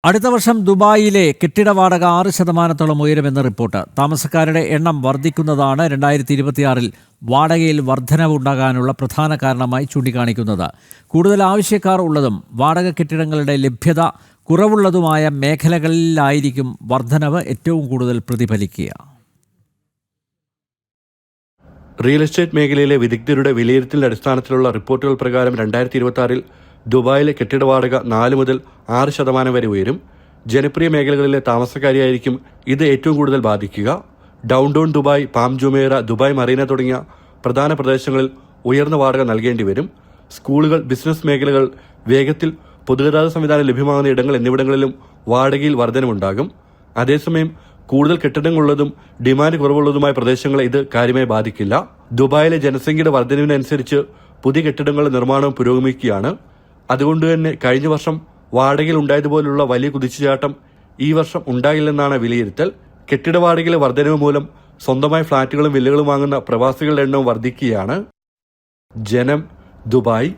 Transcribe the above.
അടുത്ത വർഷം ദുബായിലെ കെട്ടിട വാടക 6% ഉയരുമെന്ന് റിപ്പോർട്ട്. താമസക്കാരുടെ എണ്ണം വർദ്ധിക്കുന്നതാണ് 2026 വാടകയിൽ വർധനവുണ്ടാകാനുള്ള പ്രധാന കാരണമായി ചൂണ്ടിക്കാണിക്കുന്നത്. കൂടുതൽ ആവശ്യക്കാർ ഉള്ളതും വാടക കെട്ടിടങ്ങളുടെ ലഭ്യത കുറവുള്ളതുമായ മേഖലകളിലായിരിക്കും വർധനവ് ഏറ്റവും കൂടുതൽ പ്രതിഫലിക്കുക. റിയൽ എസ്റ്റേറ്റ് മേഖലയിലെ വിദഗ്ധരുടെ വിലയിരുത്തലിന്റെ അടിസ്ഥാനത്തിലുള്ള റിപ്പോർട്ടുകൾ പ്രകാരം 2026 ദുബായിലെ കെട്ടിട വാടക 4 മുതൽ 6% വരെ ഉയരും. ജനപ്രിയ മേഖലകളിലെ താമസക്കാരെയായിരിക്കും ഇത് ഏറ്റവും കൂടുതൽ ബാധിക്കുക. Down town Dubai, palm Jumeirah, Dubai Marina തുടങ്ങിയ പ്രധാന പ്രദേശങ്ങളിൽ ഉയർന്ന വാടക നൽകേണ്ടി വരും. സ്കൂളുകൾ, ബിസിനസ് മേഖലകൾ, വേഗത്തിൽ പൊതുഗതാഗത സംവിധാനം ലഭ്യമാകുന്ന ഇടങ്ങൾ എന്നിവിടങ്ങളിലും വാടകയിൽ വർധനമുണ്ടാകും. അതേസമയം കൂടുതൽ കെട്ടിടങ്ങളുള്ളതും ഡിമാൻഡ് കുറവുള്ളതുമായ പ്രദേശങ്ങളെ ഇത് കാര്യമായി ബാധിക്കില്ല. ദുബായിലെ ജനസംഖ്യയുടെ വർധനവിനനുസരിച്ച് പുതിയ കെട്ടിടങ്ങളുടെ നിർമ്മാണവും പുരോഗമിക്കുകയാണ്. അതുകൊണ്ടുതന്നെ കഴിഞ്ഞ വർഷം വാടകയിൽ ഉണ്ടായതുപോലുള്ള വലിയ കുതിച്ചുചാട്ടം ഈ വർഷം ഉണ്ടാകില്ലെന്നാണ് വിലയിരുത്തൽ. കെട്ടിട വാടകയിലെ വർധനവ് മൂലം സ്വന്തമായി ഫ്ളാറ്റുകളും വില്ലകളും വാങ്ങുന്ന പ്രവാസികളുടെ എണ്ണവും വർദ്ധിക്കുകയാണ്. ജനം, ദുബായ്.